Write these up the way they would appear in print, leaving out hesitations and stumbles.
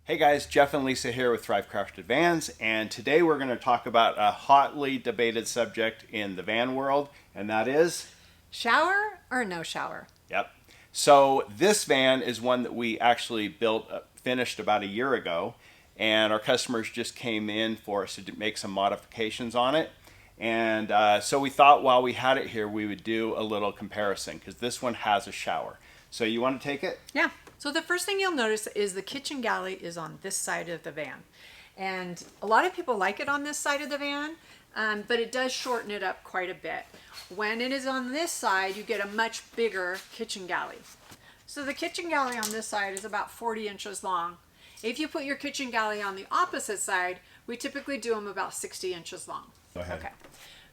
Hey guys, Jeff and Lisa here with Thrive Crafted Vans, and today we're going to talk about a hotly debated subject in the van world, and that is Shower or no shower? yep. So this van is one that we actually built, finished about a year ago, and our customers just came in for us to make some modifications on it. And so we thought while we had it here, we would do a little comparison because this one has a shower. So you want to take it? Yeah. So the first thing you'll notice is the kitchen galley is on this side of the van. And a lot of people like it on this side of the van, but it does shorten it up quite a bit. When it is on this side, you get a much bigger kitchen galley. So the kitchen galley on this side is about 40 inches long. If you put your kitchen galley on the opposite side, we typically do them about 60 inches long. Go ahead. Okay.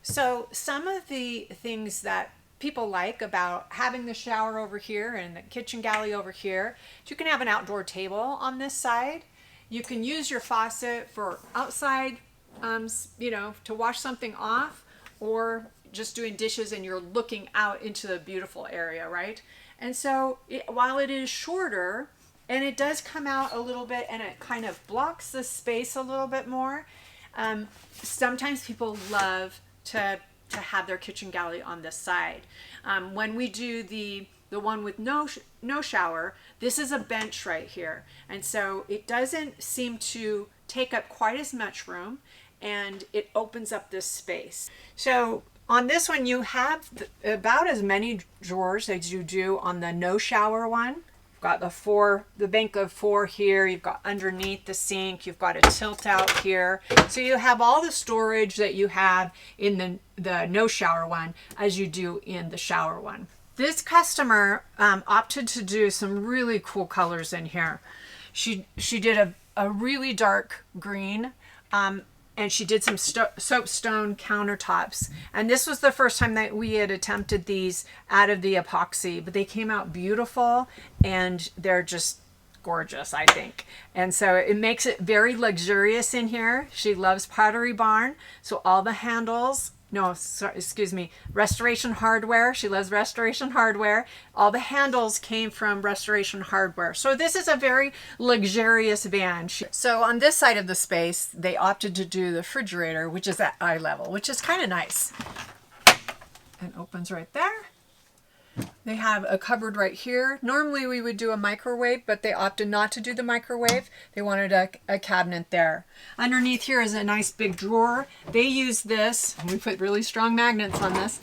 So some of the things that people like about having the shower over here and the kitchen galley over here, you can have an outdoor table on this side. You can use your faucet for outside, to wash something off, or just doing dishes and you're looking out into the beautiful area, right? And so while it is shorter and it does come out a little bit and it kind of blocks the space a little bit more, sometimes people love to have their kitchen galley on this side. When we do the one with no shower, this is a bench right here, and so it doesn't seem to take up quite as much room, and it opens up this space. So on this one, you have about as many drawers as you do on the no shower one. Got the bank of four here. You've got underneath the sink. You've got a tilt out here. So you have all the storage that you have in the no shower one as you do in the shower one. This customer opted to do some really cool colors in here. She did a really dark green, and she did some soapstone countertops. And this was the first time that we had attempted these out of the epoxy, but they came out beautiful and they're just gorgeous, I think. And so it makes it very luxurious in here. She loves Pottery Barn, so all the handles, Restoration Hardware. She loves Restoration Hardware. All the handles came from Restoration Hardware. So this is a very luxurious van. So on this side of the space, they opted to do the refrigerator, which is at eye level, which is kind of nice. And opens right there. They have a cupboard right here. Normally we would do a microwave, but they opted not to do the microwave. They wanted a cabinet there. Underneath here is a nice big drawer. They use this, we put really strong magnets on this.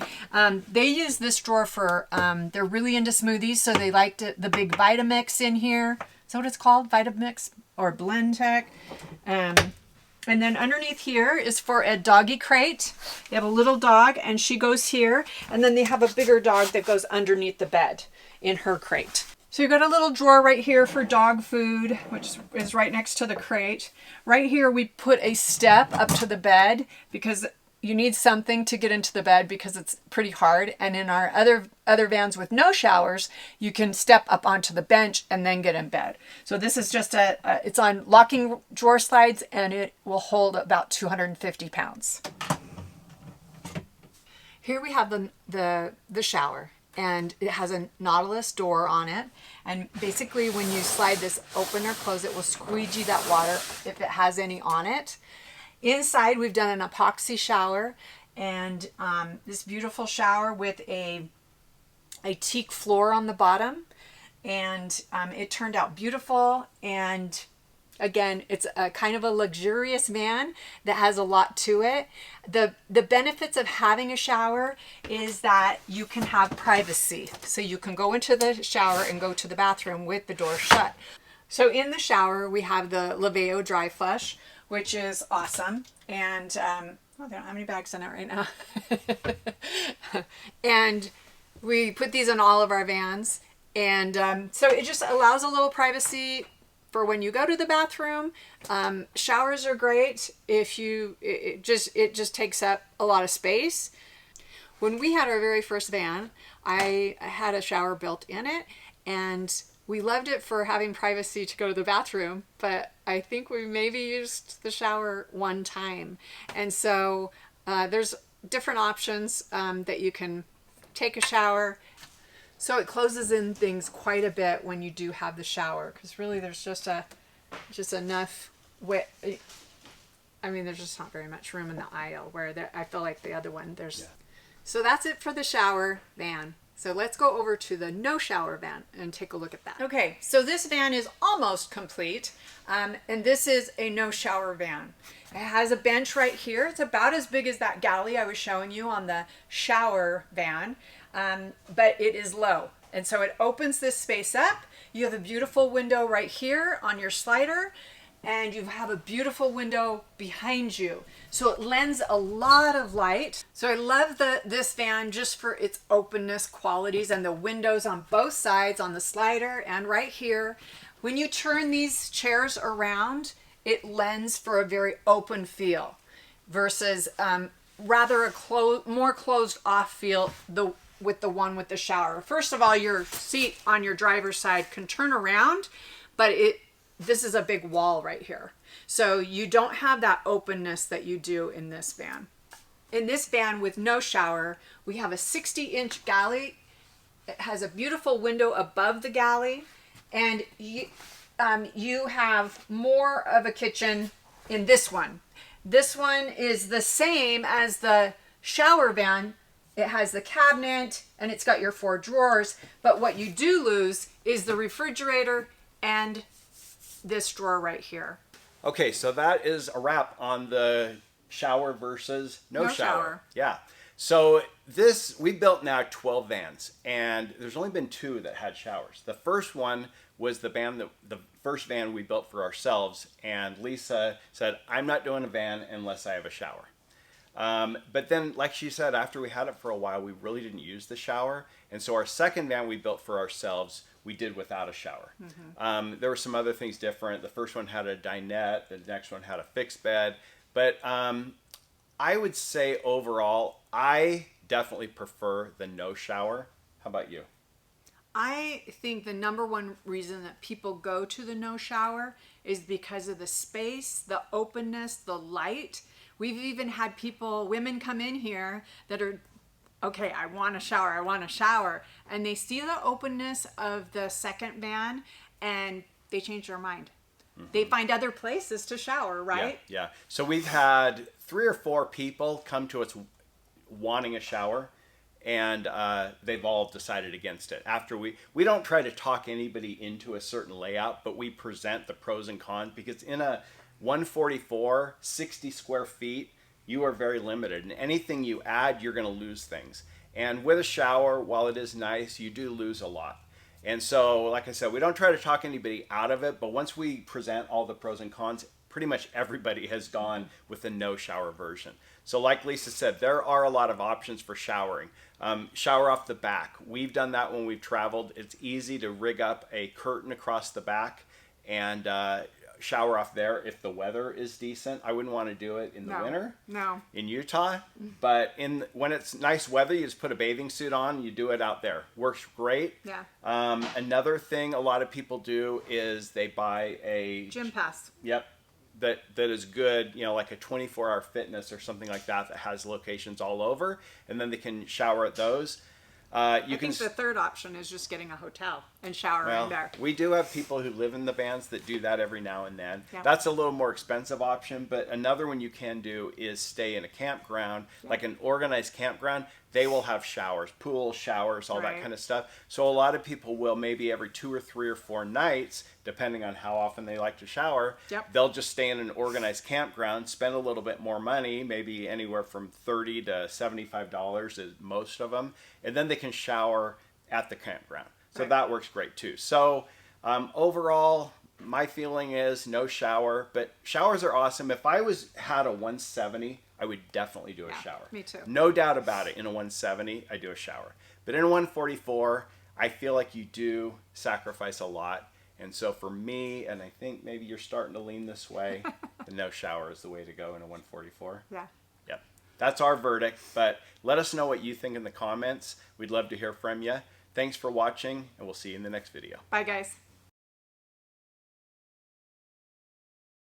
They use this drawer for, they're really into smoothies, so they liked it, the big Vitamix in here. Is that what it's called? Vitamix or Blend Tech. And then underneath here is for a doggy crate. They have a little dog and she goes here. And then they have a bigger dog that goes underneath the bed in her crate. So you've got a little drawer right here for dog food, which is right next to the crate. Right here we put a step up to the bed because you need something to get into the bed because it's pretty hard. And in our other vans with no showers, you can step up onto the bench and then get in bed. So this is just it's on locking drawer slides and it will hold about 250 pounds. Here we have the shower, and it has a Nautilus door on it. And basically when you slide this open or close, it will squeegee that water if it has any on it. Inside, we've done an epoxy shower, and this beautiful shower with a teak floor on the bottom, and it turned out beautiful. And again, it's a kind of a luxurious van that has a lot to it. The benefits of having a shower is that you can have privacy, so you can go into the shower and go to the bathroom with the door shut. So in the shower, we have the Laveo dry flush, which is awesome. And they don't have any bags in it right now. And we put these in all of our vans. And so it just allows a little privacy for when you go to the bathroom. Showers are great if it just takes up a lot of space. When we had our very first van, I had a shower built in it, and we loved it for having privacy to go to the bathroom, but I think we maybe used the shower one time. And so there's different options that you can take a shower. So it closes in things quite a bit when you do have the shower, because really there's just a just enough width. I mean, there's just not very much room in the aisle where I feel like the other one, there's... Yeah. So that's it for the shower van. So let's go over to the no shower van and take a look at that. Okay, so this van is almost complete. And this is a no shower van. It has a bench right here. It's about as big as that galley I was showing you on the shower van, but it is low. And so it opens this space up. You have a beautiful window right here on your slider, and you have a beautiful window behind you. So it lends a lot of light. So I love this van just for its openness qualities and the windows on both sides, on the slider and right here. When you turn these chairs around, it lends for a very open feel versus rather a more closed off feel with the one with the shower. First of all, your seat on your driver's side can turn around, but this is a big wall right here. So you don't have that openness that you do in this van. In this van with no shower, we have a 60-inch galley. It has a beautiful window above the galley, and you have more of a kitchen in this one. This one is the same as the shower van. It has the cabinet and it's got your 4 drawers, but what you do lose is the refrigerator and this drawer right here. Okay, so that is a wrap on the shower versus no shower. Yeah. So we built now 12 vans, and there's only been 2 that had showers. The first one was the first van we built for ourselves, and Lisa said, I'm not doing a van unless I have a shower. But then, like she said, after we had it for a while, we really didn't use the shower. And so our second van we built for ourselves, we did without a shower. Mm-hmm. There were some other things different. The first one had a dinette. The next one had a fixed bed. But I would say overall, I definitely prefer the no shower. How about you? I think the number one reason that people go to the no shower is because of the space, the openness, the light. We've even had women come in here that are, okay, I want a shower. And they see the openness of the second van and they change their mind. Mm-hmm. They find other places to shower, right? Yeah. So we've had 3 or 4 people come to us wanting a shower, and they've all decided against it. After we don't try to talk anybody into a certain layout, but we present the pros and cons, because in a 144, 60 square feet, you are very limited, and anything you add, you're going to lose things. And with a shower, while it is nice, you do lose a lot. And so, like I said, we don't try to talk anybody out of it, but once we present all the pros and cons, pretty much everybody has gone with the no shower version. So like Lisa said, there are a lot of options for showering. Shower off the back. We've done that when we've traveled. It's easy to rig up a curtain across the back and shower off there if the weather is decent. I wouldn't want to do it in the winter in Utah, but when it's nice weather, you just put a bathing suit on, you do it out there. Works great. Yeah. Another thing a lot of people do is they buy a gym pass. Yep. That is good, like a 24-hour fitness or something like that has locations all over, and then they can shower at those. I think the third option is just getting a hotel and showering there. We do have people who live in the vans that do that every now and then. Yeah. That's a little more expensive option, but another one you can do is stay in a campground, like an organized campground. They will have showers, pool showers, all that kind of stuff. So a lot of people will, maybe every 2 or 3 or 4 nights, depending on how often they like to shower, they'll just stay in an organized campground, spend a little bit more money, maybe anywhere from $30 to $75 is most of them, and then they can shower at the campground. So that works great too. So overall, my feeling is no shower, but showers are awesome. If I had a 170, I would definitely do a shower. Me too. No doubt about it. In a 170, I do a shower. But in a 144, I feel like you do sacrifice a lot. And so for me, and I think maybe you're starting to lean this way, the no shower is the way to go in a 144. Yeah. Yep. That's our verdict. But let us know what you think in the comments. We'd love to hear from you. Thanks for watching, and we'll see you in the next video. Bye, guys.